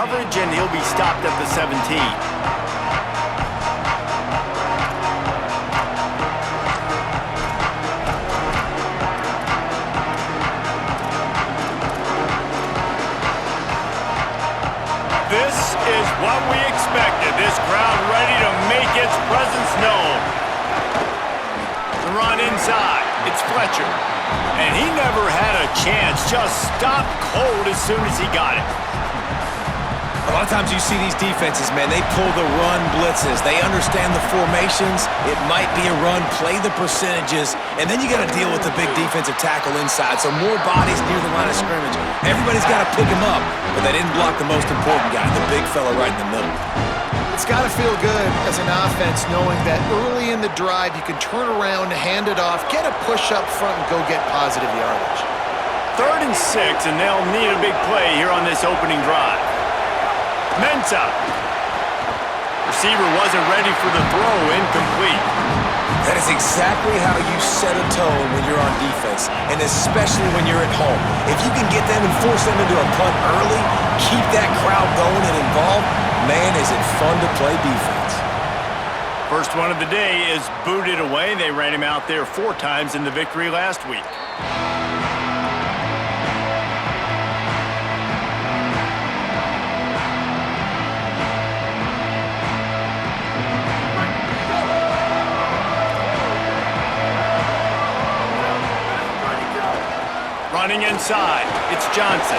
coverage, and he'll be stopped at the 17. This is what we expected. This crowd ready to make its presence known. The run inside. It's Fletcher. And he never had a chance. Just stopped cold as soon as he got it. A lot of times you see these defenses, man, they pull the run blitzes. They understand the formations. It might be a run, play the percentages, and then you got to deal with the big defensive tackle inside. So more bodies near the line of scrimmage. Everybody's got to pick him up, but they didn't block the most important guy, the big fella right in the middle. It's got to feel good as an offense knowing that early in the drive you can turn around, hand it off, get a push up front, and go get positive yardage. 3rd and 6, and they'll need a big play here on this opening drive. Mensah. Receiver wasn't ready for the throw, incomplete. That is exactly how you set a tone when you're on defense, and especially when you're at home. If you can get them and force them into a punt early, keep that crowd going and involved, man, is it fun to play defense. First one of the day is booted away. They ran him out there 4 times in the victory last week. Running inside, it's Johnson.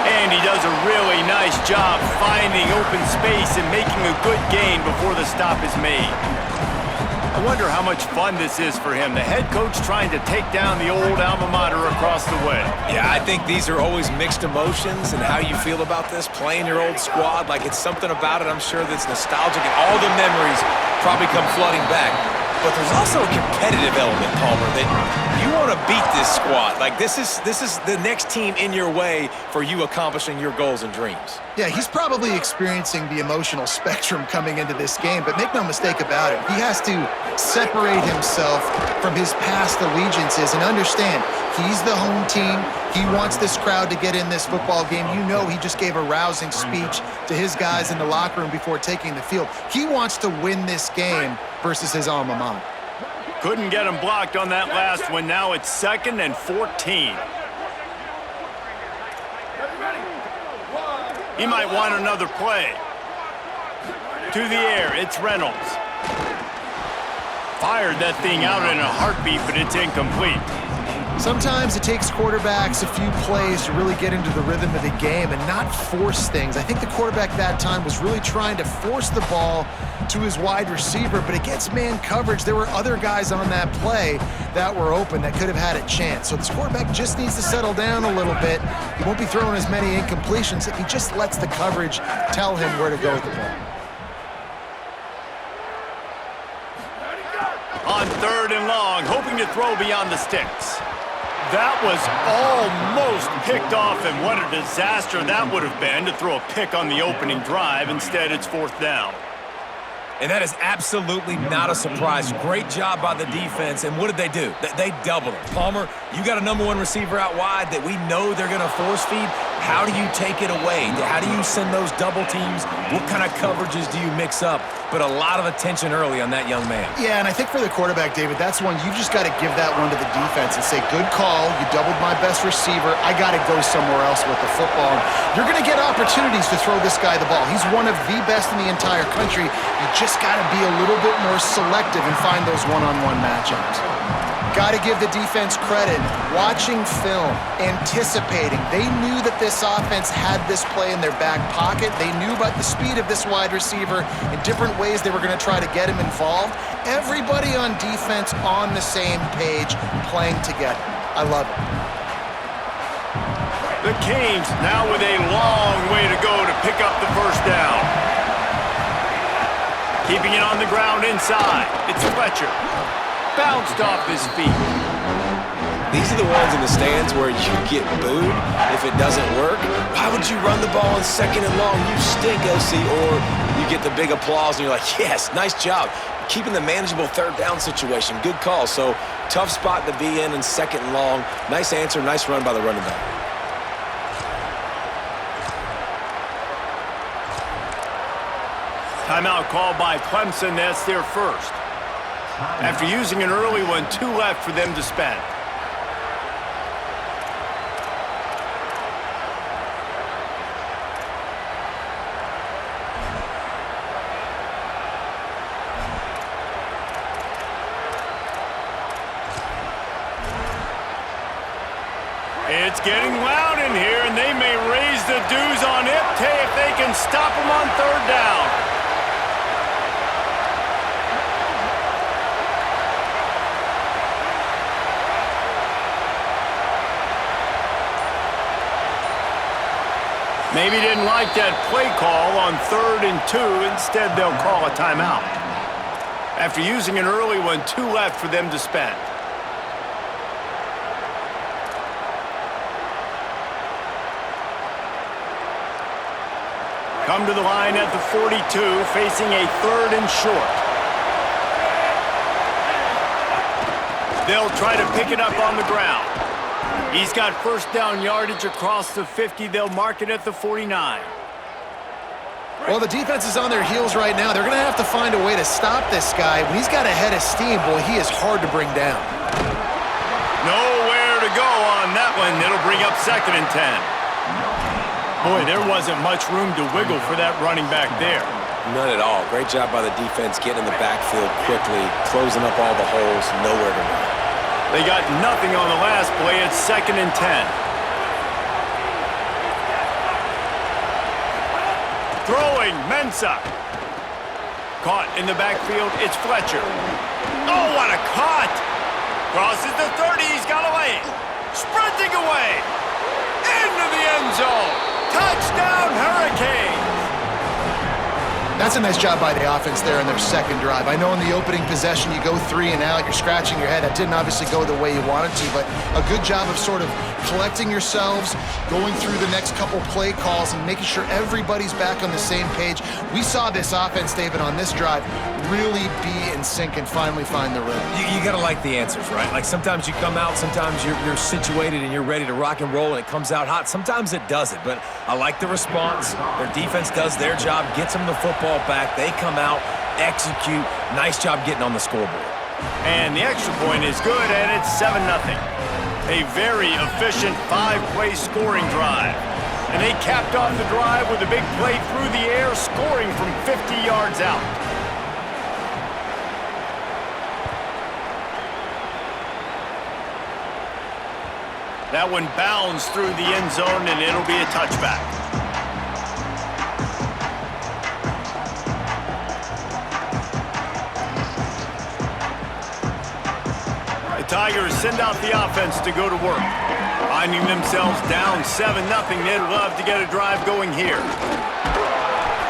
And he does a really nice job finding open space and making a good gain before the stop is made. I wonder how much fun this is for him. The head coach trying to take down the old alma mater across the way. Yeah, I think these are always mixed emotions and how you feel about this, playing your old squad. Like, it's something about it, I'm sure, that's nostalgic, and all the memories probably come flooding back. But there's also a competitive element, Palmer, that you want to beat this squad. Like, this is the next team in your way for you accomplishing your goals and dreams. Yeah, he's probably experiencing the emotional spectrum coming into this game, but make no mistake about it, he has to separate himself from his past allegiances and understand he's the home team. He wants this crowd to get in this football game. You know he just gave a rousing speech to his guys in the locker room before taking the field. He wants to win this game versus his alma mater. Couldn't get him blocked on that last one. Now it's 2nd and 14. He might want another play. To the air, it's Reynolds. Fired that thing out in a heartbeat, but it's incomplete. Sometimes it takes quarterbacks a few plays to really get into the rhythm of the game and not force things. I think the quarterback that time was really trying to force the ball to his wide receiver, but against man coverage, there were other guys on that play that were open that could have had a chance. So this quarterback just needs to settle down a little bit. He won't be throwing as many incompletions if he just lets the coverage tell him where to go with the ball. On 3rd and long, hoping to throw beyond the sticks. That was almost picked off, and what a disaster that would have been to throw a pick on the opening drive. Instead, it's 4th down. And that is absolutely not a surprise. Great job by the defense. And what did they do? They doubled it. Palmer, you got a #1 receiver out wide that we know they're going to force feed. How do you take it away? How do you send those double teams? What kind of coverages do you mix up? But a lot of attention early on that young man. Yeah, and I think for the quarterback, David, that's one you just got to give that one to the defense and say, good call. You doubled my best receiver. I got to go somewhere else with the football. You're going to get opportunities to throw this guy the ball. He's one of the best in the entire country. You just got to be a little bit more selective and find those one-on-one matchups. Got to give the defense credit. Watching film, anticipating. They knew that this offense had this play in their back pocket. They knew about the speed of this wide receiver and different ways they were going to try to get him involved. Everybody on defense on the same page, playing together. I love it. The Canes now with a long way to go to pick up the 1st down. Keeping it on the ground inside. It's Fletcher. Bounced off his feet. These are the ones in the stands where you get booed if it doesn't work. Why would you run the ball on 2nd and long? You stink, OC. Or you get the big applause and you're like, yes, nice job. Keeping the manageable 3rd down situation. Good call. So tough spot to be in 2nd and long. Nice answer, nice run by the running back. Timeout called by Clemson. That's their first. After using an early one, 2 left for them to spend. It's getting loud in here, and they may raise the dues on Ipte if they can stop them on 3rd down. Maybe didn't like that play call on 3rd and 2. Instead, they'll call a timeout. After using an early one, 2 left for them to spend. Come to the line at the 42, facing a 3rd and short. They'll try to pick it up on the ground. He's got 1st down yardage across the 50. They'll mark it at the 49. Well, the defense is on their heels right now. They're going to have to find a way to stop this guy. When he's got a head of steam, boy, he is hard to bring down. Nowhere to go on that one. It'll bring up 2nd and 10. Boy, there wasn't much room to wiggle for that running back there. None at all. Great job by the defense getting in the backfield quickly, closing up all the holes, nowhere to run. They got nothing on the last play. It's 2nd and 10. Throwing, Mensah. Caught in the backfield, it's Fletcher. Oh, what a cut! Crosses the 30, he's got away. Sprinting away. Into the end zone. Touchdown, Hurricanes! That's a nice job by the offense there in their 2nd drive. I know in the opening possession you go 3 and out, you're scratching your head. That didn't obviously go the way you wanted to, but a good job of sort of collecting yourselves, going through the next couple play calls and making sure everybody's back on the same page. We saw this offense, David, on this drive really be in sync and finally find the rhythm. You got to like the answers, right? Like sometimes you come out, sometimes you're situated and you're ready to rock and roll and it comes out hot. Sometimes it doesn't, but I like the response. Their defense does their job, gets them the football back. They come out, execute. Nice job getting on the scoreboard. And the extra point is good, and it's 7-0. A very efficient 5-play scoring drive. And they capped off the drive with a big play through the air, scoring from 50 yards out. That one bounds through the end zone, and it'll be a touchback. The Tigers send out the offense to go to work. Finding themselves down 7-0, they'd love to get a drive going here.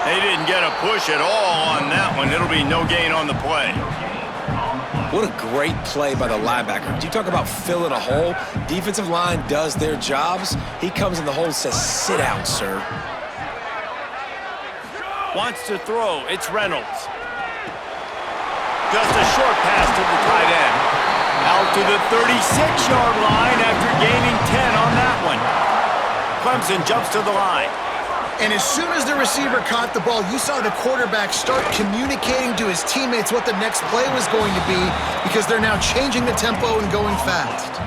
They didn't get a push at all on that one. It'll be no gain on the play. What a great play by the linebacker. You talk about filling a hole. Defensive line does their jobs. He comes in the hole and says, sit down, sir. Wants to throw. It's Reynolds. Just a short pass to the tight end. Out to the 36-yard line after gaining 10 on that one. Clemson jumps to the line. And as soon as the receiver caught the ball, you saw the quarterback start communicating to his teammates what the next play was going to be because they're now changing the tempo and going fast.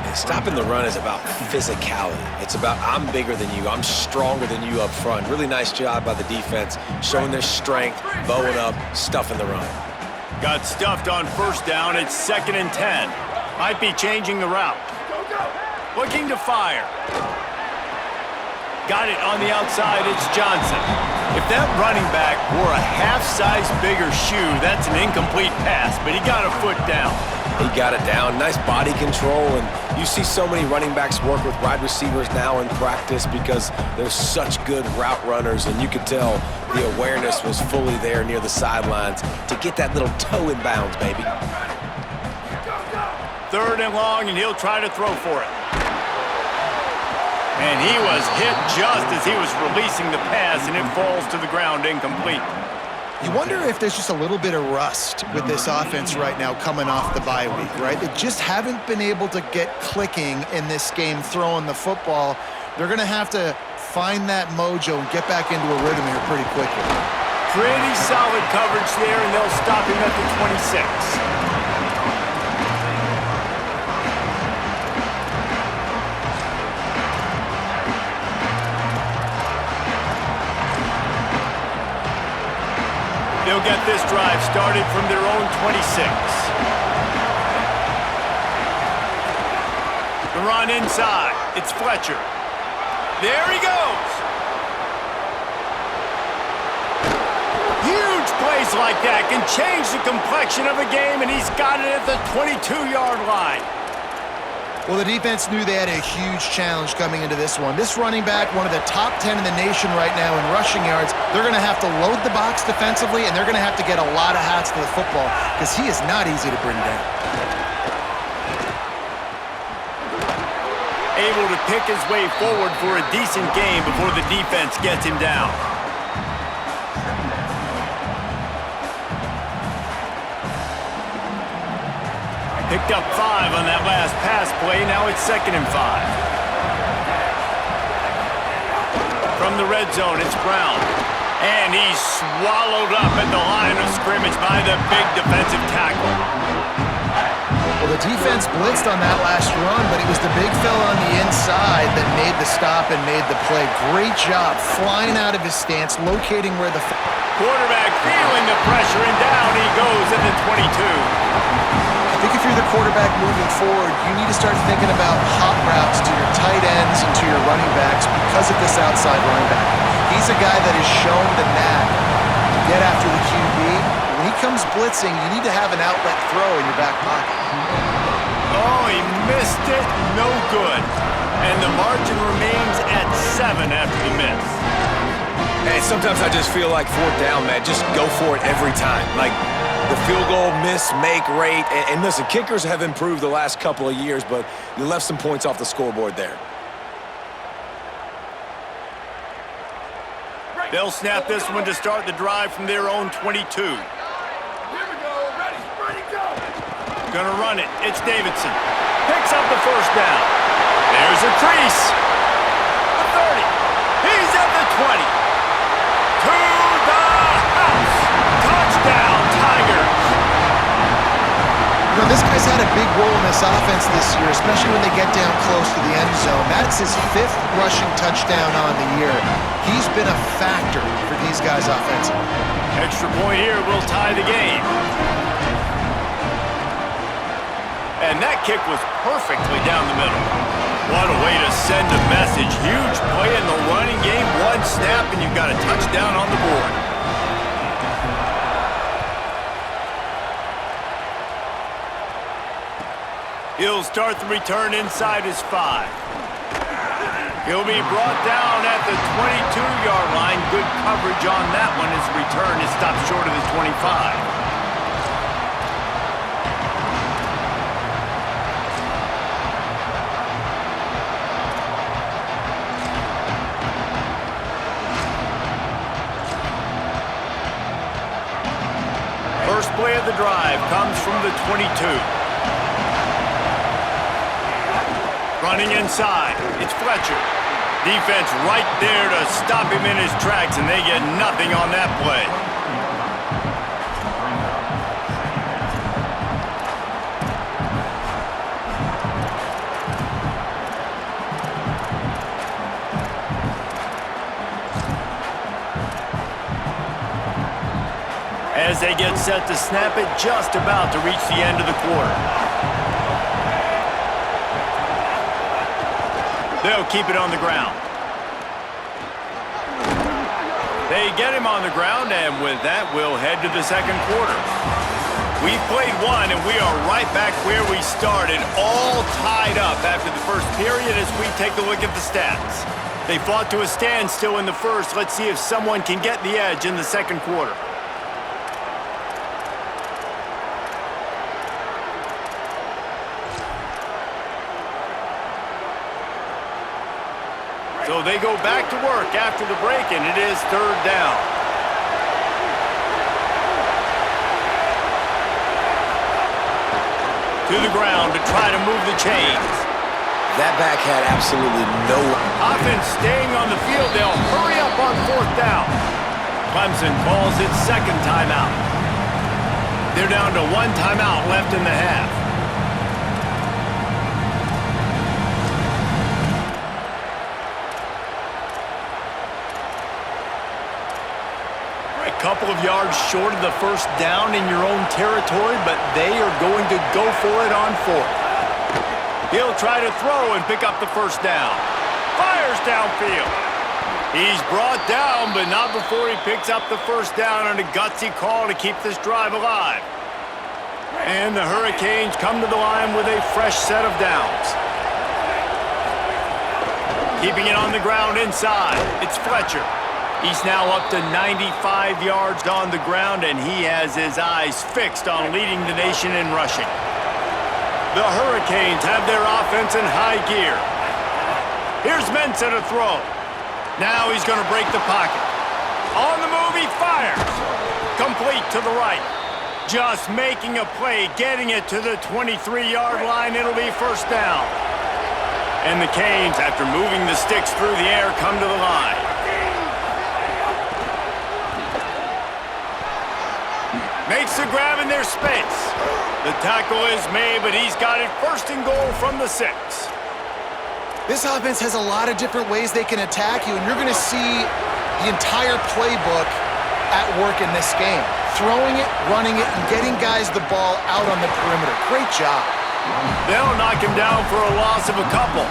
And stopping the run is about physicality. It's about I'm bigger than you, I'm stronger than you up front. Really nice job by the defense, showing their strength, bowing up, stuffing the run. Got stuffed on 1st down. It's 2nd and 10. Might be changing the route. Looking to fire. Got it on the outside, it's Johnson. If that running back wore a half-size bigger shoe, that's an incomplete pass, but he got a foot down. He got it down, nice body control, and you see so many running backs work with wide receivers now in practice because they're such good route runners, and you could tell the awareness was fully there near the sidelines to get that little toe in bounds, baby. 3rd and long, and he'll try to throw for it. And he was hit just as he was releasing the pass, and it falls to the ground incomplete. You wonder if there's just a little bit of rust with this offense right now coming off the bye week, right? They just haven't been able to get clicking in this game throwing the football. They're going to have to find that mojo and get back into a rhythm here pretty quickly. Pretty solid coverage there, and they'll stop him at the 26. They'll get this drive started from their own 26. The run inside. It's Fletcher. There he goes. Huge plays like that can change the complexion of a game, and he's got it at the 22-yard line. Well, the defense knew they had a huge challenge coming into this one. This running back, one of the top 10 in the nation right now in rushing yards, they're going to have to load the box defensively, and they're going to have to get a lot of hats to the football because he is not easy to bring down. Able to pick his way forward for a decent gain before the defense gets him down. Picked up 5 on that last pass play. Now it's 2nd and 5. From the red zone, it's Brown. And he's swallowed up at the line of scrimmage by the big defensive tackle. Well, the defense blitzed on that last run, but it was the big fella on the inside that made the stop and made the play. Great job flying out of his stance, locating where the quarterback feeling the pressure, and down he goes at the 22. I think if you're the quarterback moving forward, you need to start thinking about hot routes to your tight ends and to your running backs because of this outside linebacker. He's a guy that has shown the knack to get after the QB. When he comes blitzing, you need to have an outlet throw in your back pocket. Oh, he missed it. No good. And the margin remains at 7 after the miss. Hey, sometimes I just feel like 4th down, man. Just go for it every time. Like, the field goal miss-make rate. And listen, kickers have improved the last couple of years, but you left some points off the scoreboard there. They'll snap this one to start the drive from their own 22. Here we go. Ready, go. Gonna run it. It's Davidson. Picks up the 1st down. There's a crease. The 30. He's at the 20. To the house. Touchdown, Tigers. You know, this guy's had a big role in this offense this year, especially when they get down close to the end zone. That's his 5th rushing touchdown on the year. He's been a factor for these guys offensively. Extra point here will tie the game. And that kick was perfectly down the middle. What a way to send a message. Huge play in the running game. One snap and you've got a touchdown on the board. He'll start the return inside his 5. He'll be brought down at the 22-yard line. Good coverage on that one. His return is stopped short of the 25. First play of the drive comes from the 22. Running inside, it's Fletcher. Defense right there to stop him in his tracks, and they get nothing on that play. As they get set to snap it, just about to reach the end of the quarter. They'll keep it on the ground. They get him on the ground, and with that, we'll head to the 2nd quarter. We've played one, and we are right back where we started, all tied up after the first period as we take a look at the stats. They fought to a standstill in the first. Let's see if someone can get the edge in the 2nd quarter. So they go back to work after the break, and it is 3rd down. To the ground to try to move the chains. That back had absolutely no... Offense staying on the field. They'll hurry up on 4th down. Clemson calls its second timeout. They're down to one timeout left in the half. A couple of yards short of the first down in your own territory, but they are going to go for it on fourth. He'll try to throw and pick up the first down. Fires downfield. He's brought down, but not before he picks up the first down on a gutsy call to keep this drive alive. And the Hurricanes come to the line with a fresh set of downs. Keeping it on the ground inside, it's Fletcher. He's now up to 95 yards on the ground, and he has his eyes fixed on leading the nation in rushing. The Hurricanes have their offense in high gear. Here's Mensah to throw. Now he's going to break the pocket. On the move, he fires. Complete to the right. Just making a play, getting it to the 23-yard line. It'll be first down. And the Canes, after moving the sticks through the air, come to the line. Makes the grab in their space. The tackle is made, but he's got it first and goal from the 6. This offense has a lot of different ways they can attack you, and you're going to see the entire playbook at work in this game. Throwing it, running it, and getting guys the ball out on the perimeter. Great job. They'll knock him down for a loss of a couple.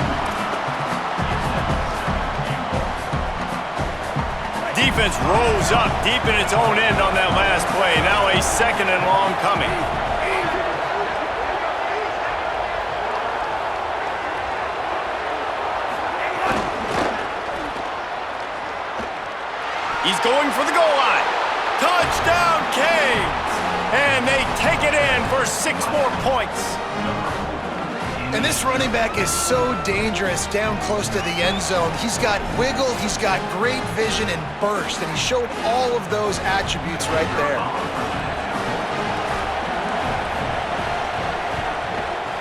Defense rose up deep in its own end on that last play. Now a second and long coming. He's going for the goal line. Touchdown, Canes! And they take it in for 6 more points. And this running back is so dangerous down close to the end zone. He's got wiggle, he's got great vision and burst, and he showed all of those attributes right there.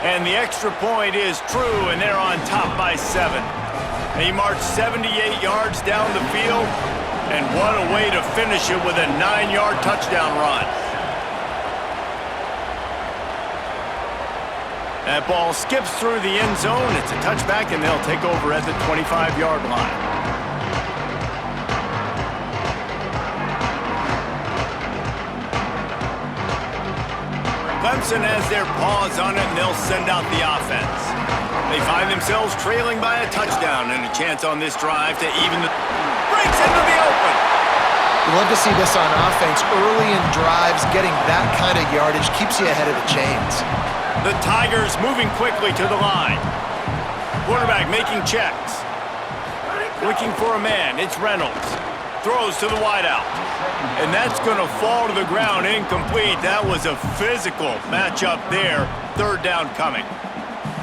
And the extra point is true, and they're on top by 7. He marched 78 yards down the field, and what a way to finish it with a 9-yard touchdown run. That ball skips through the end zone. It's a touchback, and they'll take over at the 25-yard line. Clemson has their paws on it, and they'll send out the offense. They find themselves trailing by a touchdown and a chance on this drive to even the... Breaks into the open. We love to see this on offense. Early in drives, getting that kind of yardage keeps you ahead of the chains. The Tigers moving quickly to the line. Quarterback making checks. Looking for a man. It's Reynolds. Throws to the wideout. And that's going to fall to the ground incomplete. That was a physical matchup there. Third down coming.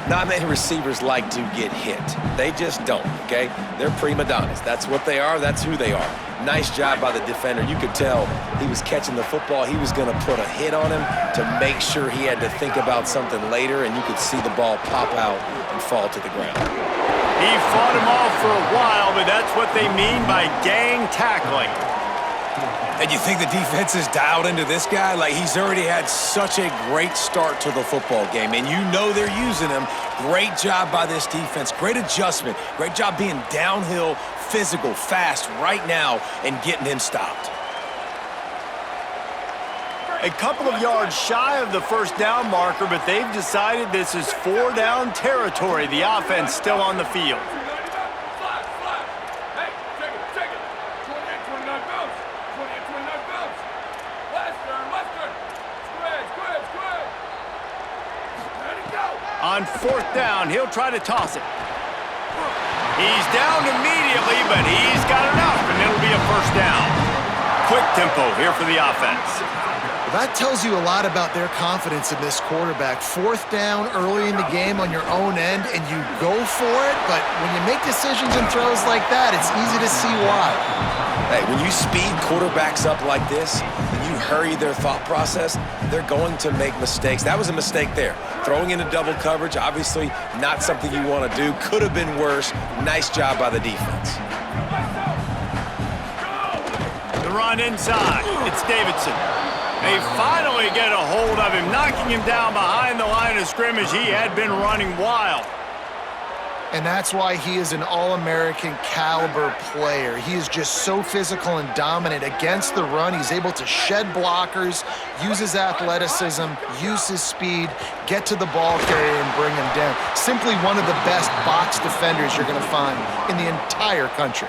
Not many receivers like to get hit. They just don't, okay? They're prima donnas. That's what they are. That's who they are. Nice job by the defender. You could tell he was catching the football. He was going to put a hit on him to make sure he had to think about something later, and you could see the ball pop out and fall to the ground. He fought him off for a while, but that's what they mean by gang tackling. And you think the defense is dialed into this guy? Like, he's already had such a great start to the football game, and you know they're using him. Great job by this defense. Great adjustment. Great job being downhill, physical, fast right now, and getting him stopped. A couple of yards shy of the first down marker, but they've decided this is 4-down territory. The offense still on the field. On fourth down, he'll try to toss it. He's down immediately, but he's got enough, and it'll be a first down. Quick tempo here for the offense. That tells you a lot about their confidence in this quarterback. Fourth down early in the game on your own end, and you go for it, but when you make decisions and throws like that, it's easy to see why. Hey, when you speed quarterbacks up like this, and you hurry their thought process, they're going to make mistakes. That was a mistake there. Throwing into double coverage, obviously not something you want to do. Could have been worse. Nice job by the defense. The run inside. It's Davidson. They finally get a hold of him, knocking him down behind the line of scrimmage. He had been running wild. And that's why he is an All-American caliber player. He is just so physical and dominant against the run. He's able to shed blockers, use his athleticism, use his speed, get to the ball carrier and bring him down. Simply one of the best box defenders you're going to find in the entire country.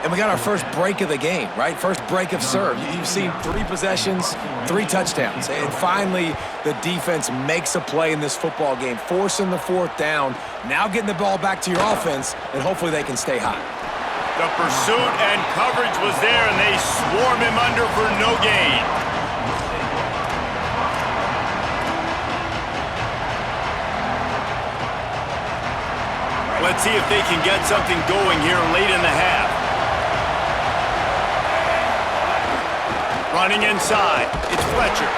And we got our first break of the game, right? First break of serve. You've seen 3 possessions, 3 touchdowns. And finally, the defense makes a play in this football game, forcing the 4th down, now getting the ball back to your offense, and hopefully they can stay hot. The pursuit and coverage was there, and they swarm him under for no gain. Let's see if they can get something going here late in the half. Running inside, it's Fletcher.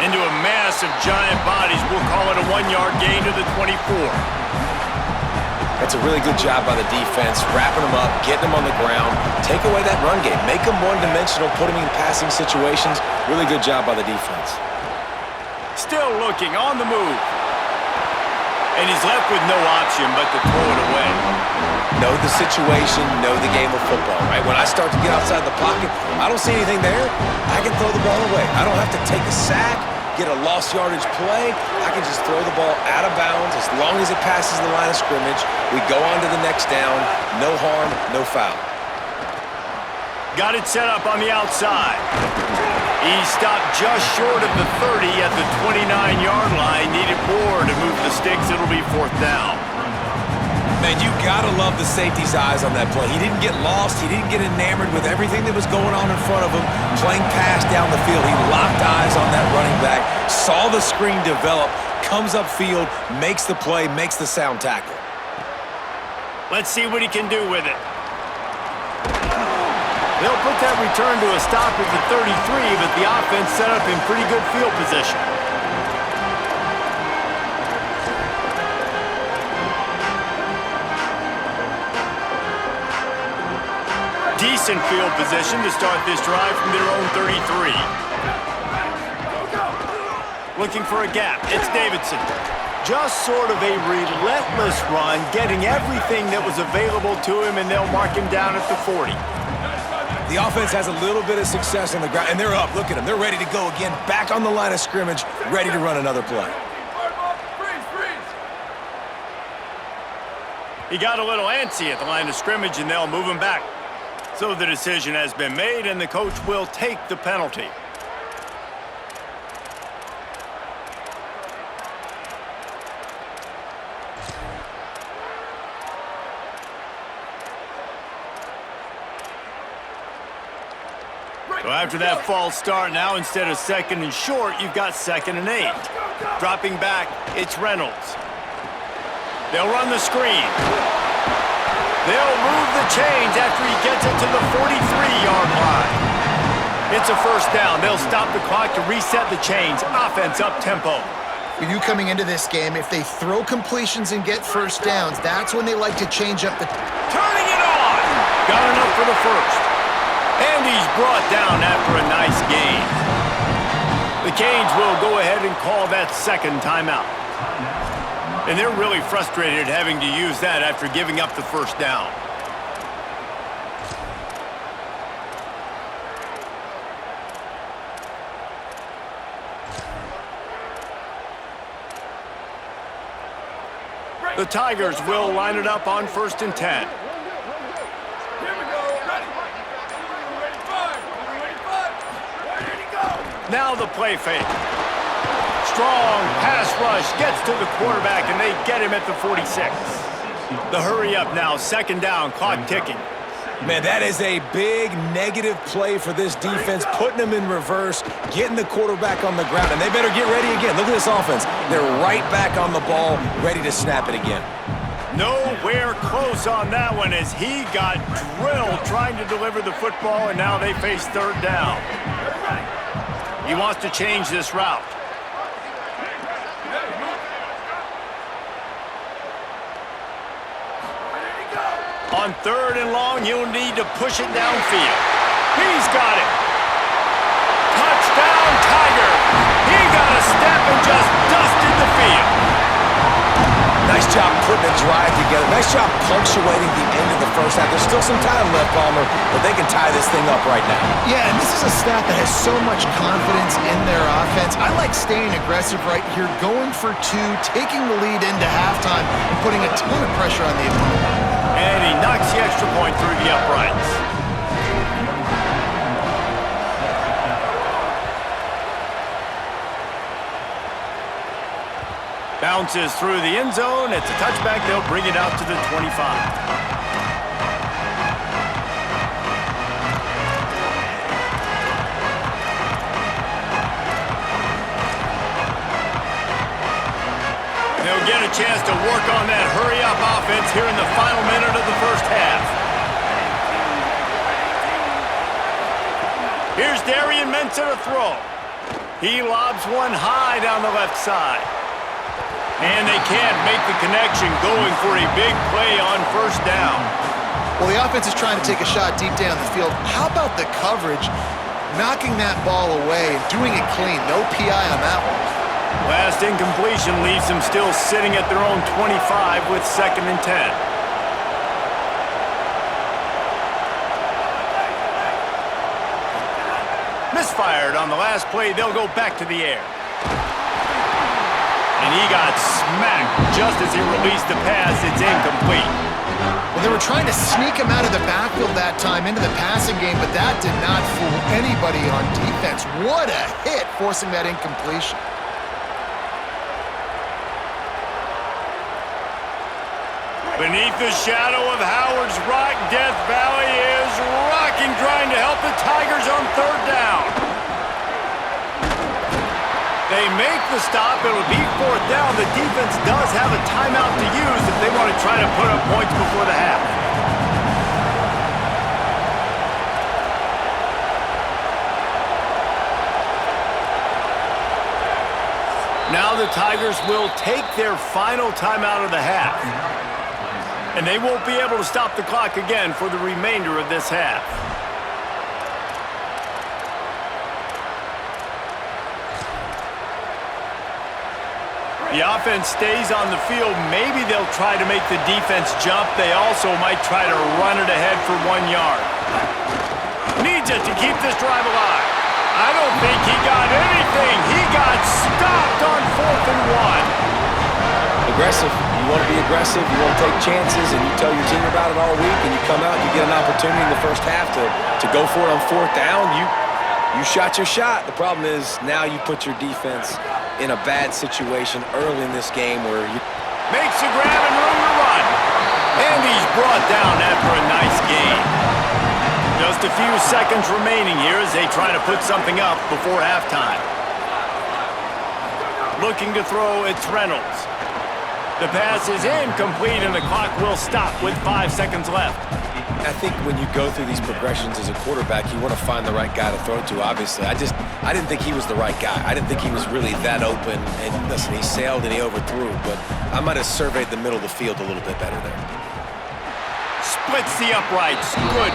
Into a mass of giant bodies. We'll call it a 1-yard gain to the 24. That's a really good job by the defense, wrapping them up, getting them on the ground, take away that run game, make them one-dimensional, put them in passing situations. Really good job by the defense. Still looking, on the move. And he's left with no option but to throw it away. Know the situation, know the game of football, right? When I start to get outside the pocket, I don't see anything there, I can throw the ball away. I don't have to take a sack, get a lost yardage play. I can just throw the ball out of bounds as long as it passes the line of scrimmage. We go on to the next down. No harm, no foul. Got it set up on the outside. He stopped just short of the 30 at the 29-yard line. Needed more to move the sticks. It'll be 4th down. Man, you gotta love the safety's eyes on that play. He didn't get lost. He didn't get enamored with everything that was going on in front of him, playing pass down the field. He locked eyes on that running back, saw the screen develop, comes upfield, makes the play, makes the sound tackle. Let's see what he can do with it. They'll put that return to a stop at the 33, but the offense set up in pretty good field position. Decent field position to start this drive from their own 33. Looking for a gap. It's Davidson. Just sort of a relentless run, getting everything that was available to him, and they'll mark him down at the 40. The offense has a little bit of success on the ground, and they're up. Look at them. They're ready to go again, back on the line of scrimmage, ready to run another play. He got a little antsy at the line of scrimmage, and they'll move him back. So the decision has been made, and the coach will take the penalty. So after that false start, now instead of 2nd and short, you've got 2nd and 8. Dropping back, it's Reynolds. They'll run the screen. They'll move the chains after he gets it to the 43-yard line. It's a 1st down. They'll stop the clock to reset the chains. Offense up-tempo. For you coming into this game, if they throw completions and get 1st downs, that's when they like to change up the... Turning it on! Got enough for the 1st. And he's brought down after a nice gain. The Canes will go ahead and call that 2nd timeout. And they're really frustrated having to use that after giving up the 1st down. The Tigers will line it up on 1st and 10. Now the play fake. Strong pass rush gets to the quarterback, and they get him at the 46. The hurry up now, 2nd down, clock ticking. Man, that is a big negative play for this defense, putting them in reverse, getting the quarterback on the ground, and they better get ready again. Look at this offense. They're right back on the ball, ready to snap it again. Nowhere close on that one as he got drilled trying to deliver the football, and now they face 3rd down. He wants to change this route. On 3rd and long, he'll need to push it downfield. He's got it. Touchdown, Tigers. He got a step and just dusted the field. Nice job putting a drive together. Nice job punctuating the end of the first half. There's still some time left, Palmer, but they can tie this thing up right now. Yeah, and this is a staff that has so much confidence in their offense. I like staying aggressive right here, going for two, taking the lead into halftime, and putting a ton of pressure on the opponent. And he knocks the extra point through the uprights. Bounces through the end zone. It's a touchback. They'll bring it out to the 25. They'll get a chance to work on that hurry-up offense here in the final minute of the first half. Here's Darian Mensah to throw. He lobs one high down the left side. And they can't make the connection, going for a big play on first down. Well, the offense is trying to take a shot deep down the field. How about the coverage, knocking that ball away and doing it clean? No PI on that one. Last incompletion leaves them still sitting at their own 25 with 2nd and 10. Misfired on the last play. They'll go back to the air. And he got smacked just as he released the pass. It's incomplete. Well, they were trying to sneak him out of the backfield that time into the passing game, but that did not fool anybody on defense. What a hit, forcing that incompletion. Beneath the shadow of Howard's Rock, Death Valley is rocking, trying to help the Tigers on 3rd down. They make the stop. It'll be 4th down. The defense does have a timeout to use if they want to try to put up points before the half. Now the Tigers will take their final timeout of the half. And they won't be able to stop the clock again for the remainder of this half. The offense stays on the field. Maybe they'll try to make the defense jump. They also might try to run it ahead for 1 yard. Needs it to keep this drive alive. I don't think he got anything. He got stopped on 4th and 1. Aggressive. You want to be aggressive. You want to take chances, and you tell your team about it all week, and you come out and you get an opportunity in the first half to go for it on 4th down. You shot your shot. The problem is now you put your defense in a bad situation early in this game where you... Makes a grab and room to run. And he's brought down after a nice gain. Just a few seconds remaining here as they try to put something up before halftime. Looking to throw, it's Reynolds. The pass is incomplete and the clock will stop with 5 seconds left. I think when you go through these progressions as a quarterback, you want to find the right guy to throw to, obviously. I didn't think he was the right guy. I didn't think he was really that open. And listen, he sailed and he overthrew, but I might have surveyed the middle of the field a little bit better there. Splits the uprights. Good.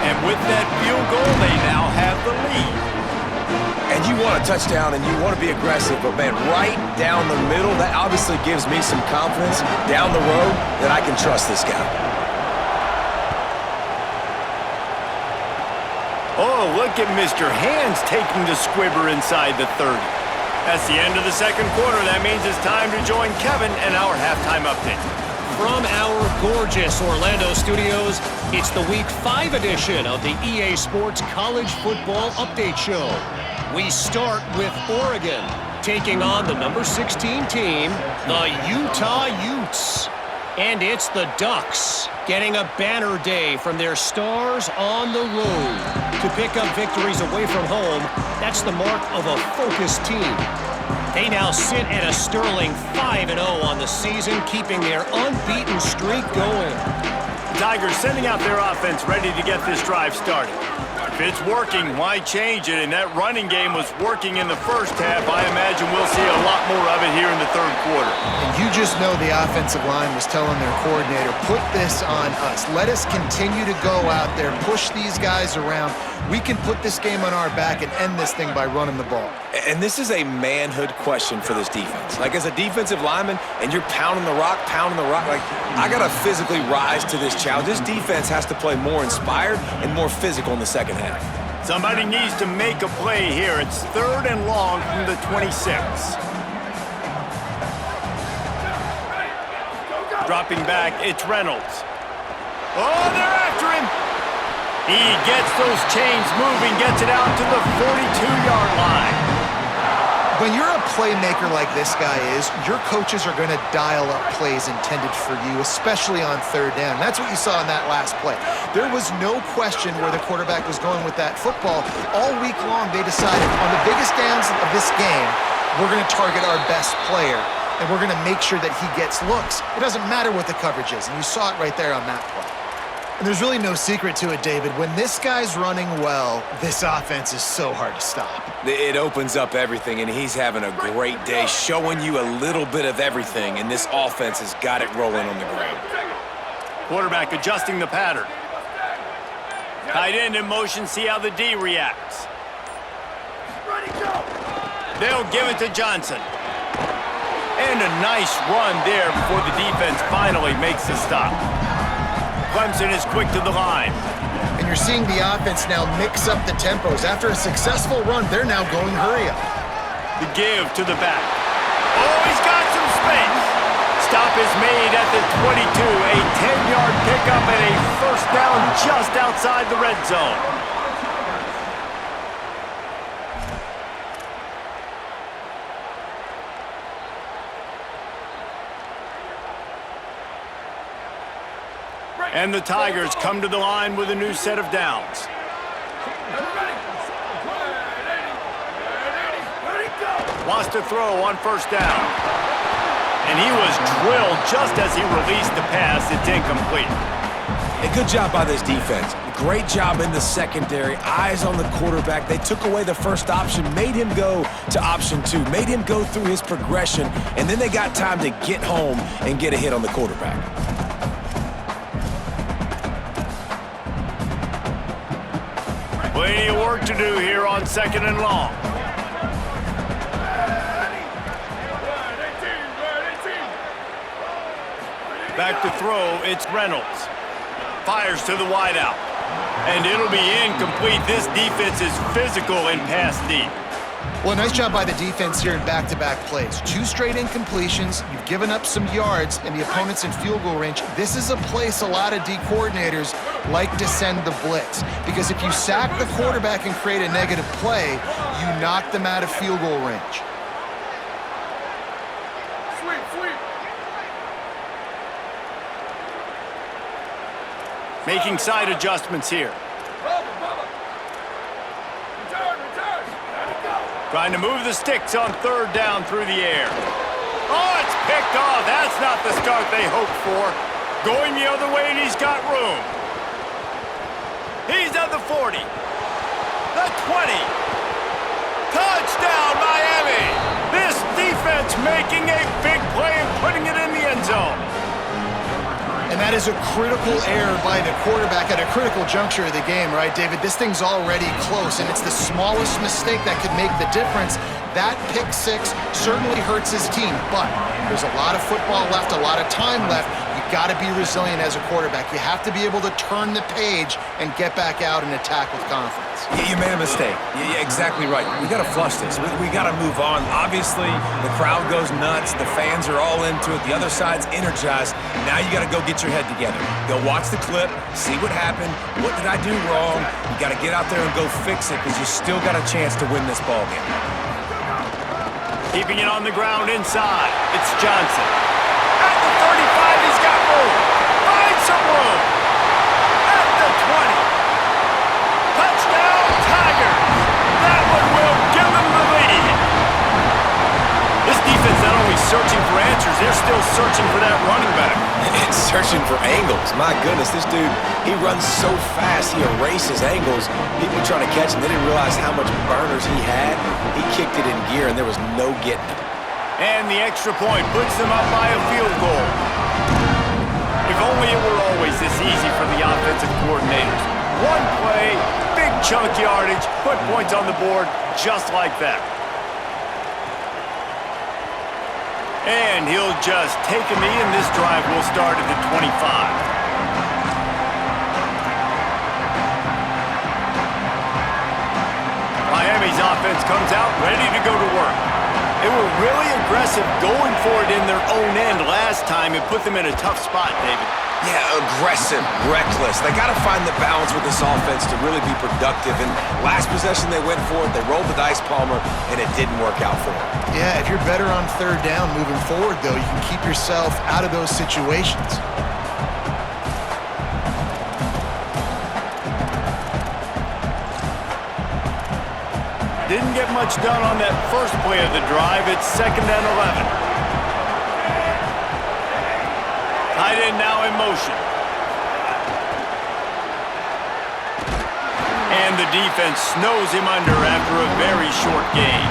And with that field goal, they now have the lead. And you want a touchdown and you want to be aggressive, but man, right down the middle, that obviously gives me some confidence down the road that I can trust this guy. Oh, look at Mr. Hands taking the squibber inside the 30. That's the end of the second quarter. That means it's time to join Kevin and our halftime update. From our gorgeous Orlando studios, it's the Week 5 edition of the EA Sports College Football Update Show. We start with Oregon, taking on the number 16 team, the Utah Utes. And it's the Ducks getting a banner day from their stars on the road. To pick up victories away from home, that's the mark of a focused team. They now sit at a sterling 5-0 on the season, keeping their unbeaten streak going. Tigers sending out their offense ready to get this drive started. If it's working, why change it? And that running game was working in the first half. I imagine we'll see a lot more of it here in the third quarter. And you just know the offensive line was telling their coordinator, put this on us. Let us continue to go out there, push these guys around. We can put this game on our back and end this thing by running the ball. And this is a manhood question for this defense. Like, as a defensive lineman, and you're pounding the rock, like, I got to physically rise to this challenge. This defense has to play more inspired and more physical in the second half. Somebody needs to make a play here. It's 3rd and long from the 26. Dropping back, it's Reynolds. Oh, they're after him. He gets those chains moving, gets it out to the 42-yard line. When you're a playmaker like this guy is, your coaches are going to dial up plays intended for you, especially on 3rd down. That's what you saw in that last play. There was no question where the quarterback was going with that football. All week long, they decided on the biggest downs of this game, we're going to target our best player, and we're going to make sure that he gets looks. It doesn't matter what the coverage is, and you saw it right there on that play. And there's really no secret to it, David. When this guy's running well, this offense is so hard to stop. It opens up everything, and he's having a great day, showing you a little bit of everything, and this offense has got it rolling on the ground. Quarterback adjusting the pattern. Tight end in motion, see how the D reacts. They'll give it to Johnson. And a nice run there before the defense finally makes the stop. Clemson is quick to the line. And you're seeing the offense now mix up the tempos. After a successful run, they're now going hurry up. The give to the back. Oh, he's got some space. Stop is made at the 22. A 10-yard pickup and a first down just outside the red zone. And the Tigers come to the line with a new set of downs. Wants to throw on first down. And he was drilled just as he released the pass. It's incomplete. A good job by this defense. Great job in the secondary. Eyes on the quarterback. They took away the first option, made him go to option 2, made him go through his progression, and then they got time to get home and get a hit on the quarterback. Plenty of work to do here on 2nd and long. Back to throw, it's Reynolds. Fires to the wideout. And it'll be incomplete. This defense is physical and pass deep. Well, nice job by the defense here in back-to-back plays. 2 straight incompletions, you've given up some yards, and the opponent's in field goal range. This is a place a lot of D coordinators like to send the blitz, because if you sack the quarterback and create a negative play, you knock them out of field goal range. Making side adjustments here. Trying to move the sticks on 3rd down through the air. Oh, it's picked off. That's not the start they hoped for. Going the other way, and he's got room. He's at the 40. The 20. Touchdown, Miami. This defense making a big play and putting it in the end zone. And that is a critical error by the quarterback at a critical juncture of the game, right, David? This thing's already close, and it's the smallest mistake that could make the difference. That pick 6 certainly hurts his team, but there's a lot of football left, a lot of time left. You've got to be resilient as a quarterback. You have to be able to turn the page and get back out and attack with confidence. You made a mistake. Yeah, exactly right. We got to flush this. We got to move on. Obviously, the crowd goes nuts. The fans are all into it. The other side's energized. Now you got to go get your head together. Go watch the clip, see what happened. What did I do wrong? You got to get out there and go fix it, because you still got a chance to win this ball game. Keeping it on the ground inside. It's Johnson. At the 35, he's got room. Finds some room. At the 20. Touchdown, Tigers. That one will give them the lead. This defense not only searching for answers, they're still searching for that running back. It's passion for angles. My goodness, this dude, he runs so fast, he erases angles. People trying to catch him, they didn't realize how much burners he had. He kicked it in gear, and there was no getting it. And the extra point puts them up by a field goal. If only it were always this easy for the offensive coordinators. One play, big chunk yardage, put points on the board just like that. And he'll just take a knee, and this drive will start at the 25. Miami's offense comes out ready to go to work. They were really aggressive going for it in their own end last time. It put them in a tough spot, David. Yeah, aggressive, reckless. They got to find the balance with this offense to really be productive. And last possession they went for it, they rolled the dice, Palmer, and it didn't work out for them. Yeah, if you're better on third down moving forward, though, you can keep yourself out of those situations. Didn't get much done on that first play of the drive. It's 2nd and 11. Tight end now in motion. And the defense snows him under after a very short gain.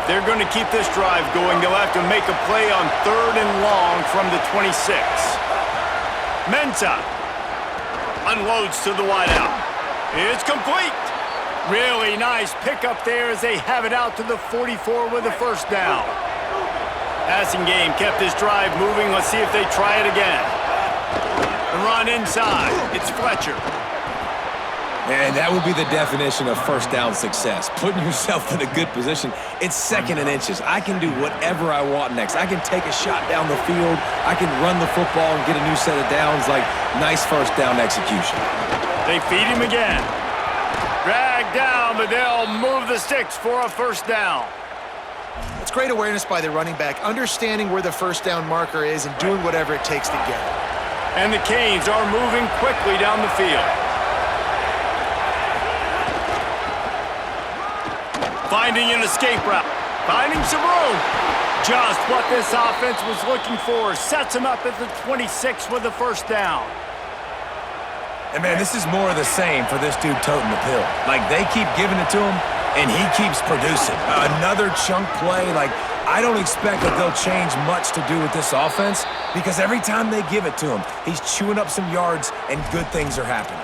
They're going to keep this drive going. They'll have to make a play on 3rd and long from the 26. Mensah unloads to the wideout. It's complete. Really nice pickup there as they have it out to the 44 with a first down. Passing game kept this drive moving. Let's see if they try it again. The run inside. It's Fletcher. And that would be the definition of first down success. Putting yourself in a good position. It's 2nd and inches. I can do whatever I want next. I can take a shot down the field. I can run the football and get a new set of downs. Like, nice first down execution. They feed him again. Dragged down, but they'll move the sticks for a first down. It's great awareness by the running back, understanding where the first down marker is and doing whatever it takes to get it. And the Canes are moving quickly down the field. Finding an escape route. Finding some room. Just what this offense was looking for. Sets him up at the 26 with the first down. And, man, this is more of the same for this dude toting the pill. Like, they keep giving it to him, and he keeps producing. Another chunk play. Like, I don't expect that they'll change much to do with this offense because every time they give it to him, he's chewing up some yards, and good things are happening.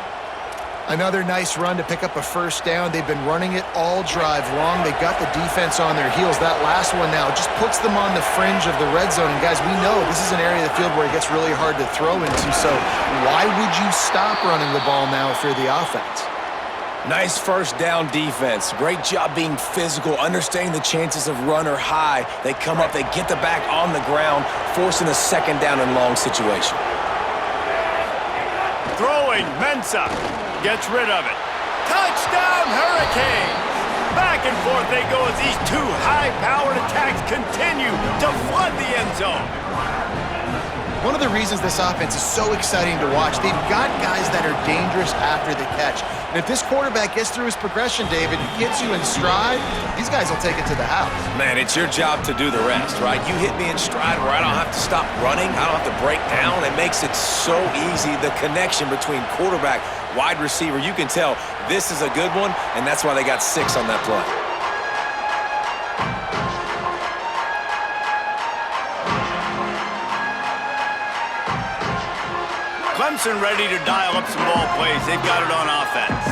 Another nice run to pick up a first down. They've been running it all drive long. They got the defense on their heels. That last one now just puts them on the fringe of the red zone. And guys, we know this is an area of the field where it gets really hard to throw into. So why would you stop running the ball now if you're the offense? Nice first down defense. Great job being physical, understanding the chances of run are high. They come up, they get the back on the ground, forcing a 2nd down and long situation. Throwing, Mensah gets rid of it. Touchdown, Hurricanes! Back and forth they go as these two high-powered attacks continue to flood the end zone. One of the reasons this offense is so exciting to watch, they've got guys that are dangerous after the catch. And if this quarterback gets through his progression, David, hits you in stride, these guys will take it to the house. Man, it's your job to do the rest, right? You hit me in stride where I don't have to stop running. I don't have to break down. It makes it so easy. The connection between quarterback, wide receiver, you can tell this is a good one, and that's why they got 6 on that play. Clemson ready to dial up some ball plays. They've got it on offense.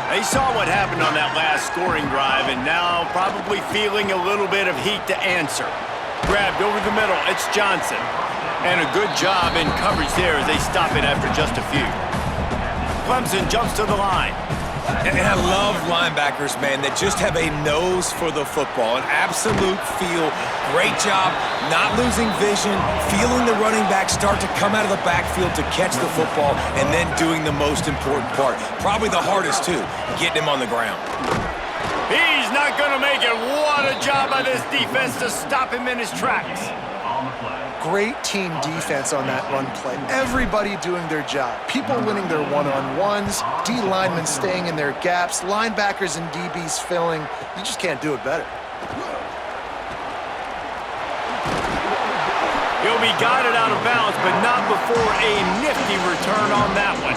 They saw what happened on that last scoring drive, and now probably feeling a little bit of heat to answer. Grabbed over the middle. It's Johnson. And a good job in coverage there as they stop it after just a few. Clemson jumps to the line. And I love linebackers, man, that just have a nose for the football, an absolute feel. Great job not losing vision, feeling the running back start to come out of the backfield to catch the football, and then doing the most important part. Probably the hardest, too, getting him on the ground. He's not going to make it. What a job by this defense to stop him in his tracks. Great team defense on that run play. Everybody doing their job. People winning their one-on-ones, D linemen staying in their gaps, linebackers and DBs filling. You just can't do it better. He'll be guided out of bounds, but not before a nifty return on that one.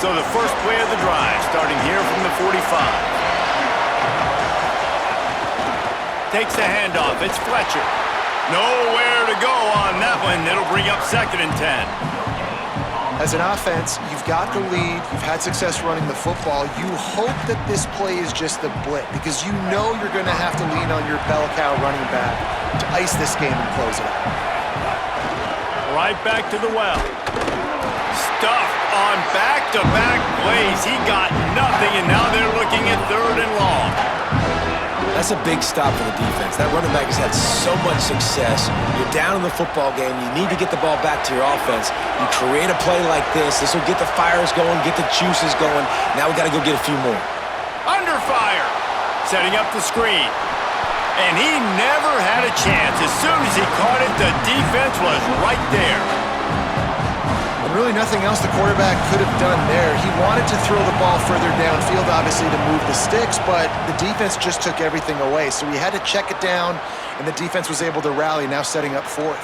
So the first play of the drive, starting here from the 45. Takes the handoff. It's Fletcher. Nowhere to go on that one. It'll bring up 2nd and 10. As an offense, you've got the lead. You've had success running the football. You hope that this play is just the blitz because you know you're going to have to lean on your bell cow running back to ice this game and close it out. Right back to the well. Stuffed on back-to-back plays. He got nothing, and now they're looking at 3rd and long. That's a big stop for the defense. That running back has had so much success. You're down in the football game. You need to get the ball back to your offense. You create a play like this. This will get the fires going, get the juices going. Now we got to go get a few more. Under fire. Setting up the screen. And he never had a chance. As soon as he caught it, the defense was right there. Really nothing else the quarterback could have done there. He wanted to throw the ball further downfield, obviously, to move the sticks, but the defense just took everything away. So he had to check it down, and the defense was able to rally, now setting up 4th.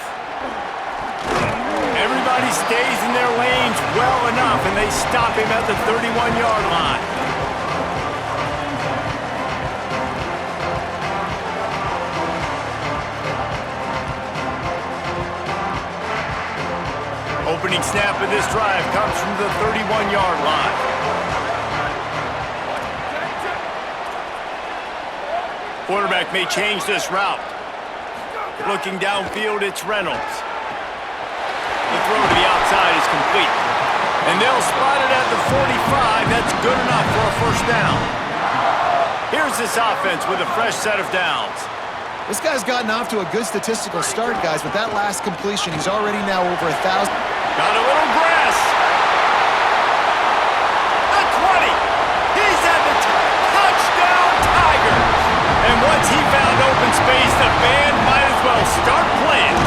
Everybody stays in their lanes well enough, and they stop him at the 31-yard line. Opening snap of this drive comes from the 31-yard line. Quarterback may change this route. Looking downfield, it's Reynolds. The throw to the outside is complete. And they'll spot it at the 45. That's good enough for a 1st down. Here's this offense with a fresh set of downs. This guy's gotten off to a good statistical start, guys. With that last completion, he's already now over 1,000. Got a little grass. The 20. He's at the touchdown Tigers. And once he found open space, the band might as well start playing.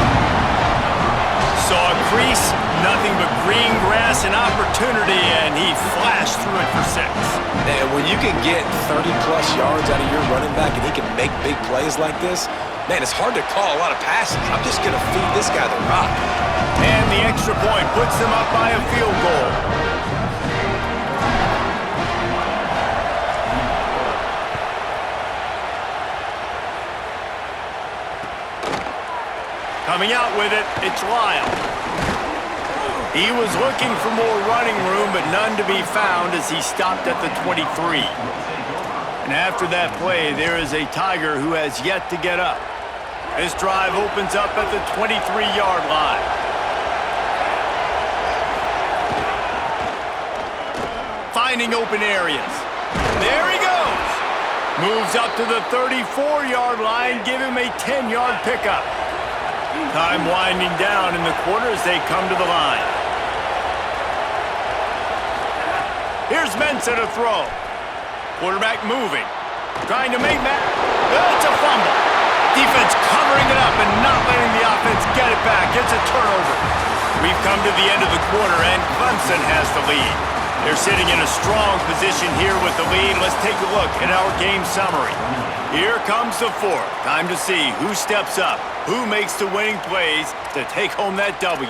Saw a crease, nothing but green grass and opportunity, and he flashed through it for 6. And when you can get 30-plus yards out of your running back and he can make big plays like this, man, it's hard to call a lot of passes. I'm just going to feed this guy the rock. And the extra point puts them up by a field goal. Coming out with it, it's Lyle. He was looking for more running room, but none to be found as he stopped at the 23. And after that play, there is a Tiger who has yet to get up. This drive opens up at the 23-yard line. Finding open areas. There he goes. Moves up to the 34-yard line, give him a 10-yard pickup. Time winding down in the quarter as they come to the line. Here's Mensah to throw. Quarterback moving. Trying to make that. It's a fumble. Defense covering it up and not letting the offense get it back. It's a turnover. We've come to the end of the quarter, and Clemson has the lead. They're sitting in a strong position here with the lead. Let's take a look at our game summary. Here comes the 4th. Time to see who steps up, who makes the winning plays to take home that W.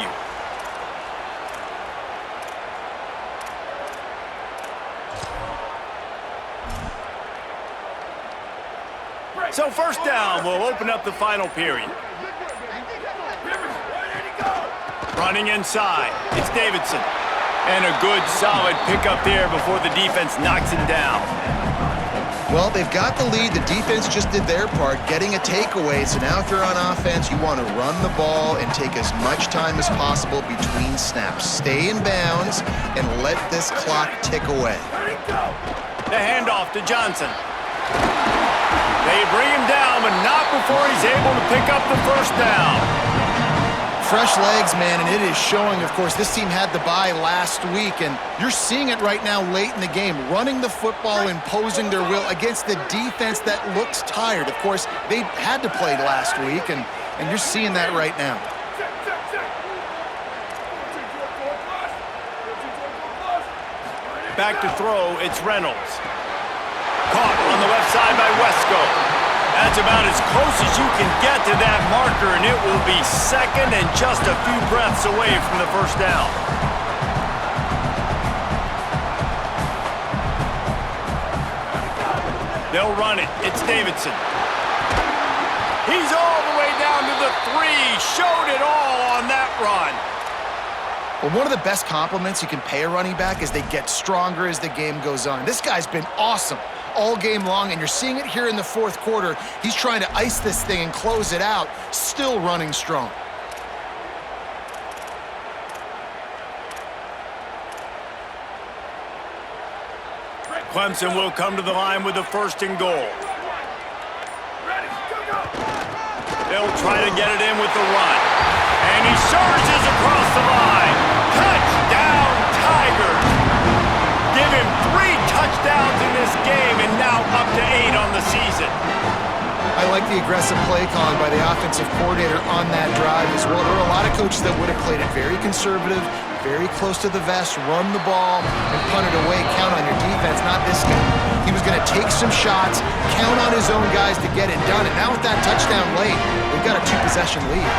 So 1st down will open up the final period. Running inside, it's Davidson. And a good, solid pickup there before the defense knocks him down. Well, they've got the lead. The defense just did their part, getting a takeaway. So now if you're on offense, you want to run the ball and take as much time as possible between snaps. Stay in bounds and let this clock tick away. The handoff to Johnson. They bring him down, but not before he's able to pick up the 1st down. Fresh legs, man, and it is showing. Of course, this team had the bye last week, and you're seeing it right now late in the game, running the football, imposing their will against the defense that looks tired. Of course, they had to play last week, and you're seeing that right now. Back to throw, it's Reynolds. Caught on the left side by Wesco. That's about as close as you can get to that marker, and it will be second and just a few breaths away from the first down. They'll run it. It's Davidson. He's all the way down to the 3. Showed it all on that run. Well, one of the best compliments you can pay a running back is they get stronger as the game goes on. This guy's been awesome all game long, and you're seeing it here in the fourth quarter. He's trying to ice this thing and close it out, still running strong. Clemson will come to the line with the first and goal. They'll try to get it in with the run. And he surges across the line. Touchdown, Tigers! Give him 3 touchdowns in this game, and now up to 8 on the season. I like the aggressive play calling by the offensive coordinator on that drive as well. There are a lot of coaches that would have played it very conservative, very close to the vest, run the ball, and punt it away, count on your defense, not this guy. He was going to take some shots, count on his own guys to get it done, and now with that touchdown late, they've got a 2-possession lead.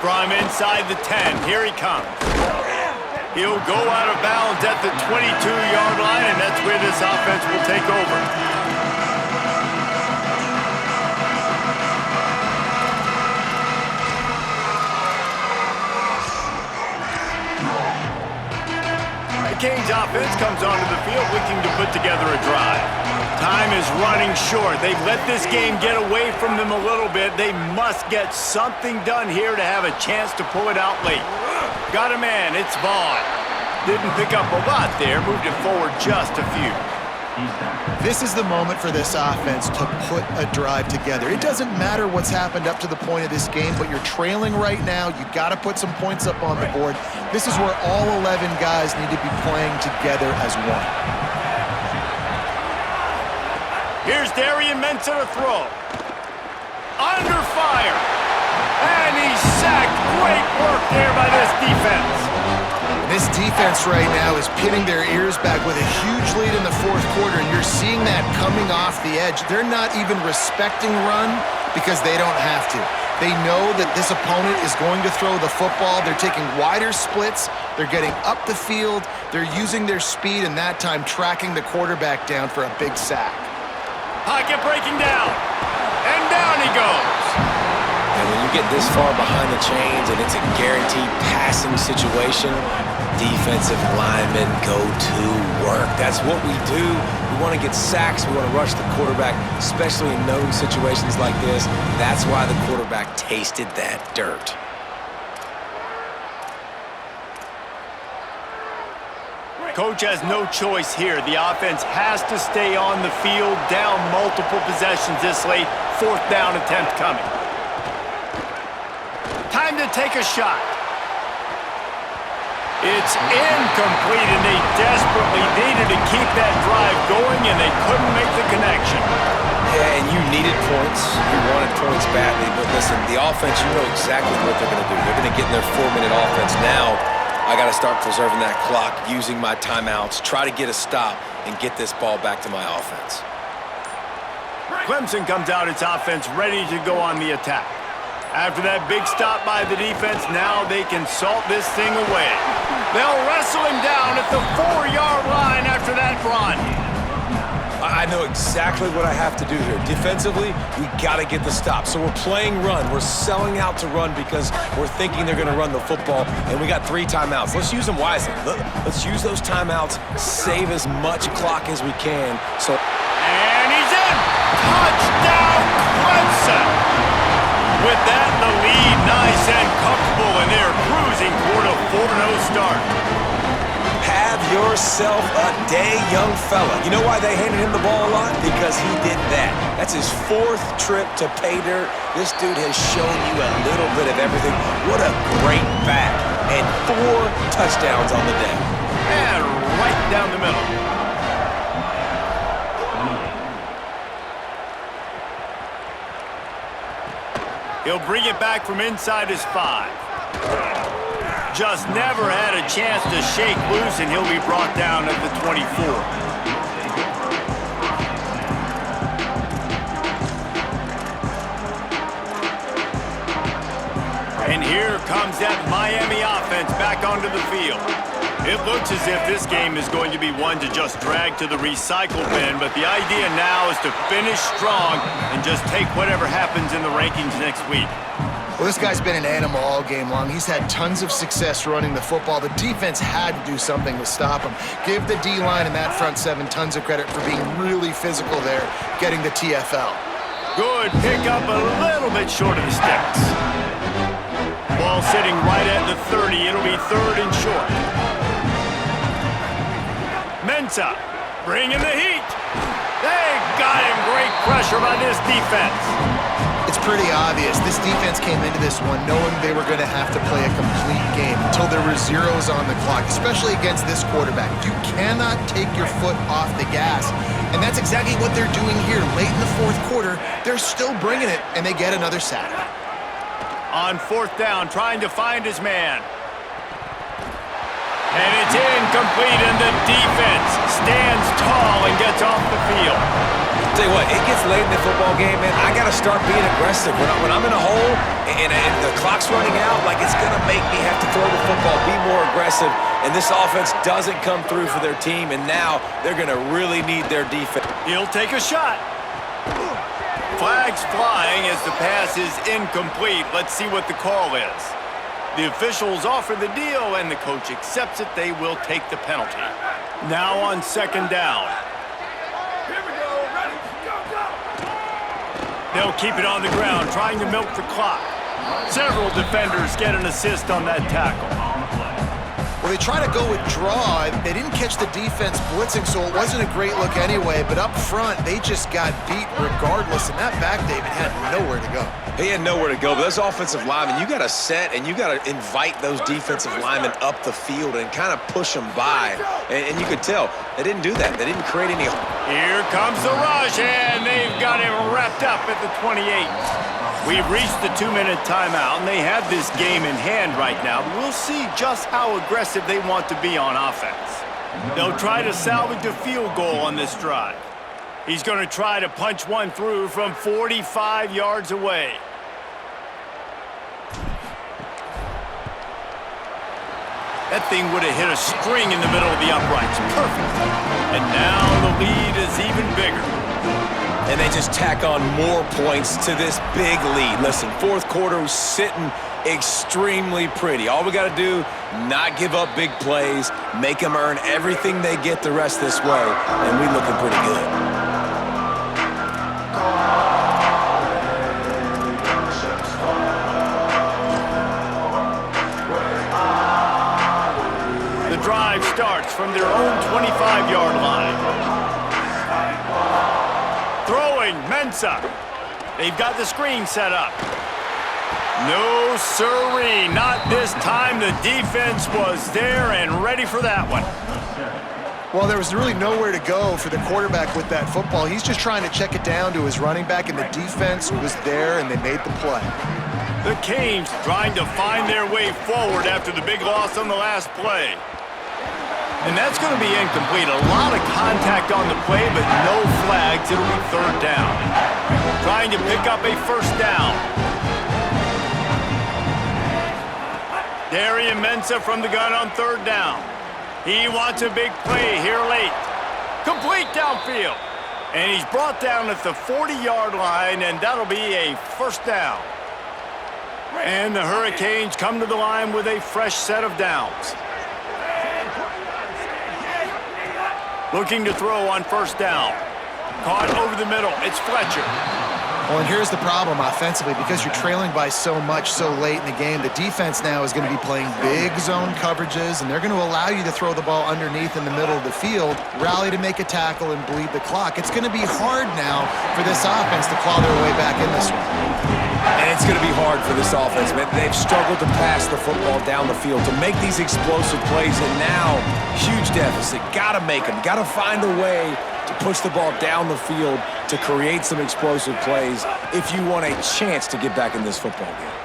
From inside the 10, here he comes. He'll go out of bounds at the 22-yard line, and that's where this offense will take over. The Canes offense comes onto the field looking to put together a drive. Time is running short. They've let this game get away from them a little bit. They must get something done here to have a chance to pull it out late. Got a man, it's Vaughn. Didn't pick up a lot there, moved it forward just a few. This is the moment for this offense to put a drive together. It doesn't matter what's happened up to the point of this game, but you're trailing right now. You got to put some points up on the board. This is where all 11 guys need to be playing together as one. Here's Darian Mensah to throw. Under fire. And he's sacked. Great work there by this defense. This defense right now is pinning their ears back with a huge lead in the fourth quarter, and you're seeing that coming off the edge. They're not even respecting run because they don't have to. They know that this opponent is going to throw the football. They're taking wider splits. They're getting up the field. They're using their speed, and that time tracking the quarterback down for a big sack. Pocket breaking down. And down he goes. And when you get this far behind the chains and it's a guaranteed passing situation, defensive linemen go to work. That's what we do. We want to get sacks. We want to rush the quarterback, especially in known situations like this. That's why the quarterback tasted that dirt. Coach has no choice here. The offense has to stay on the field, down multiple possessions this late. 4th down attempt coming. Time to take a shot. It's incomplete, and they desperately needed to keep that drive going, and they couldn't make the connection. Yeah, and you needed points. You wanted points badly, but listen, the offense, you know exactly what they're going to do. They're going to get in their 4-minute offense. Now, I got to start preserving that clock, using my timeouts, try to get a stop, and get this ball back to my offense. Clemson comes out its offense ready to go on the attack. After that big stop by the defense, now they can salt this thing away. They'll wrestle him down at the 4-yard line after that run. I know exactly what I have to do here. Defensively, we got to get the stop. So we're playing run. We're selling out to run because we're thinking they're going to run the football, and we got 3 timeouts. Let's use them wisely. Let's use those timeouts, save as much clock as we can. And he's in! Touchdown, Clemson! With that, the lead nice and comfortable, and they're cruising toward a 4-0 start. Have yourself a day, young fella. You know why they handed him the ball a lot? Because he did that. That's his 4th trip to pay dirt. This dude has shown you a little bit of everything. What a great back. And 4 touchdowns on the day. And right down the middle. He'll bring it back from inside his 5. Just never had a chance to shake loose, and he'll be brought down at the 24. And here comes that Miami offense back onto the field. It looks as if this game is going to be one to just drag to the recycle bin, but the idea now is to finish strong and just take whatever happens in the rankings next week. Well, this guy's been an animal all game long. He's had tons of success running the football. The defense had to do something to stop him. Give the D-line and that front 7 tons of credit for being really physical there, getting the TFL. Good pickup, a little bit short of the sticks. Ball sitting right at the 30. It'll be 3rd and short. Mensah bringing the heat. They got him. Great pressure by this defense. It's pretty obvious. This defense came into this one knowing they were going to have to play a complete game until there were zeros on the clock, especially against this quarterback. You cannot take your foot off the gas, and that's exactly what they're doing here. Late in the 4th quarter, they're still bringing it, and they get another sack. On 4th down, trying to find his man. And it's incomplete, and the defense stands tall and gets off the field. Tell you what, it gets late in the football game, man. I got to start being aggressive. When I'm in a hole and the clock's running out, like it's going to make me have to throw the football, be more aggressive. And this offense doesn't come through for their team, and now they're going to really need their defense. He'll take a shot. Flags flying as the pass is incomplete. Let's see what the call is. The officials offer the deal, and the coach accepts it. They will take the penalty. Now on 2nd down. Here we go. Ready? Go, go. They'll keep it on the ground, trying to milk the clock. Several defenders get an assist on that tackle. Well, they try to go with draw. They didn't catch the defense blitzing, so it wasn't a great look anyway. But up front, they just got beat regardless. And that back, David, had nowhere to go. He had nowhere to go, but those offensive linemen, you got to set and you got to invite those defensive linemen up the field and kind of push them by. And you could tell they didn't do that. They didn't create any. Here comes the rush, and they've got him wrapped up at the 28. We've reached the 2-minute timeout, and they have this game in hand right now. We'll see just how aggressive they want to be on offense. They'll try to salvage a field goal on this drive. He's going to try to punch one through from 45 yards away. That thing would have hit a string in the middle of the uprights. Perfect. And now the lead is even bigger. And they just tack on more points to this big lead. Listen, 4th quarter was sitting extremely pretty. All we got to do, not give up big plays, make them earn everything they get the rest this way, and we looking pretty good. The drive starts from their own 25-yard line. Throwing, Mensah. They've got the screen set up. No siree, not this time. The defense was there and ready for that one. Well, there was really nowhere to go for the quarterback with that football. He's just trying to check it down to his running back, and the defense was there, and they made the play. The Canes trying to find their way forward after the big loss on the last play. And that's going to be incomplete. A lot of contact on the play, but no flags. It'll be 3rd down. Trying to pick up a 1st down. Darian Mensah from the gun on 3rd down. He wants a big play here late. Complete downfield. And he's brought down at the 40-yard line, and that'll be a 1st down. And the Hurricanes come to the line with a fresh set of downs. Looking to throw on 1st down. Caught over the middle. It's Fletcher. Well, and here's the problem offensively. Because you're trailing by so much so late in the game, the defense now is going to be playing big zone coverages, and they're going to allow you to throw the ball underneath in the middle of the field, rally to make a tackle, and bleed the clock. It's going to be hard now for this offense to claw their way back in this one. And it's going to be hard for this offense, man. They've struggled to pass the football down the field, to make these explosive plays, and now, huge deficit. Got to make them. Got to find a way to push the ball down the field to create some explosive plays if you want a chance to get back in this football game.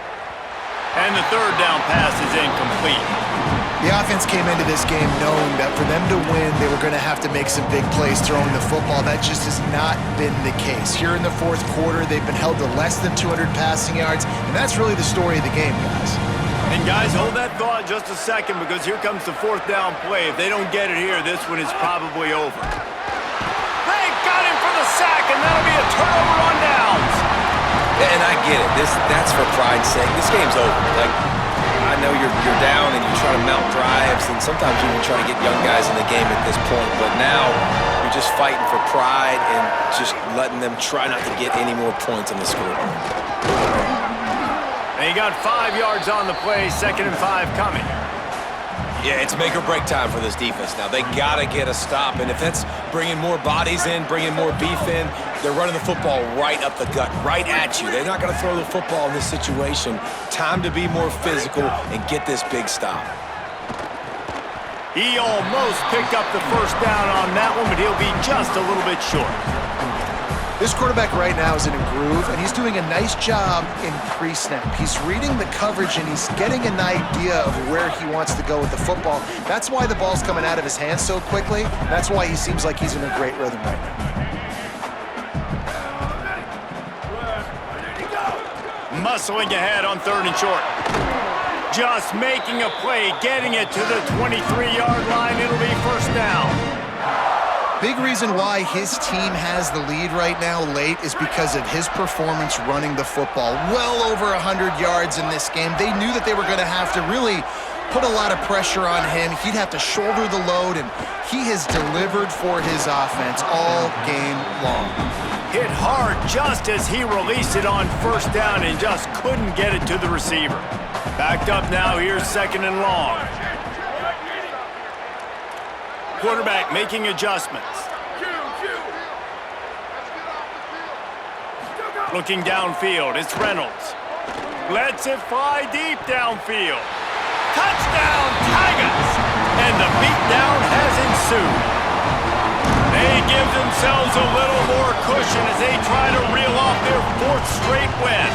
And the third down pass is incomplete. The offense came into this game knowing that for them to win, they were going to have to make some big plays throwing the football. That just has not been the case. Here in the fourth quarter, they've been held to less than 200 passing yards, and that's really the story of the game, guys. And guys, hold that thought just a second, because here comes the fourth down play. If they don't get it here, this one is probably over. They got him for the sack, and that'll be a turnover on downs. And I get it. That's for pride's sake. This game's over. Like, I know you're down and you try to mount drives, and sometimes you even try to get young guys in the game at this point. But now you're just fighting for pride and just letting them try not to get any more points on the scoreboard. And he got 5 yards on the play, 2nd and 5 coming. Yeah, it's make or break time for this defense now. They got to get a stop, and if that's bringing more bodies in, bringing more beef in, they're running the football right up the gut, right at you. They're not going to throw the football in this situation. Time to be more physical and get this big stop. He almost picked up the first down on that one, but he'll be just a little bit short. This quarterback right now is in a groove, and he's doing a nice job in pre-snap. He's reading the coverage, and he's getting an idea of where he wants to go with the football. That's why the ball's coming out of his hands so quickly. That's why he seems like he's in a great rhythm right now. Muscling ahead on 3rd and short. Just making a play, getting it to the 23-yard line. It'll be first down. Big reason why his team has the lead right now late is because of his performance running the football. Well over 100 yards in this game. They knew that they were going to have to really put a lot of pressure on him. He'd have to shoulder the load, and he has delivered for his offense all game long. Hit hard just as he released it on first down and just couldn't get it to the receiver. Backed up now, here's 2nd and long. Quarterback making adjustments. Looking downfield, it's Reynolds. Lets it fly deep downfield. Touchdown, Tigers! And the beatdown has ensued. They give themselves a little more cushion as they try to reel off their 4th straight win.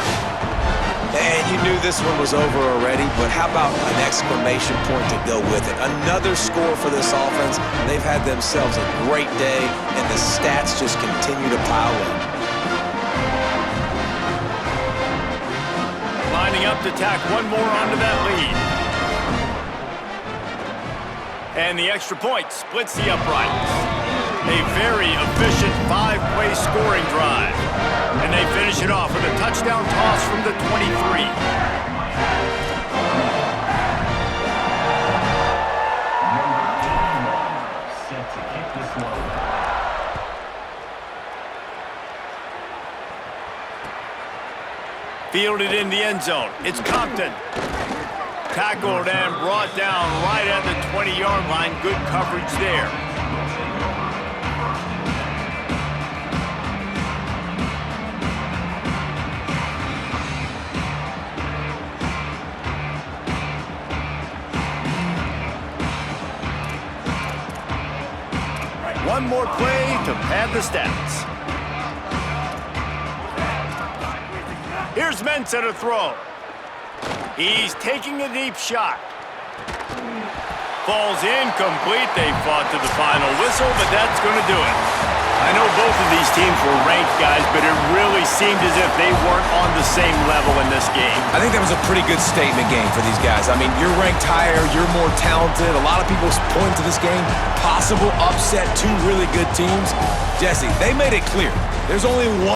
And you knew this one was over already, but how about an exclamation point to go with it? Another score for this offense. They've had themselves a great day, and the stats just continue to pile up. Lining up to tack one more onto that lead. And the extra point splits the uprights. A very efficient 5-play scoring drive. And they finish it off with a touchdown toss from the 23. Fielded in the end zone. It's Compton. Tackled and brought down right at the 20-yard line. Good coverage there. One more play to pad the stats. Here's Mensah to throw. He's taking a deep shot. Falls incomplete. They fought to the final whistle, but that's going to do it. I know both of these teams were ranked, guys, but it really seemed as if they weren't on the same level in this game. I think that was a pretty good statement game for these guys. I mean, you're ranked higher, you're more talented. A lot of people point to this game. Possible upset, 2 really good teams. Jesse, they made it clear. There's only one.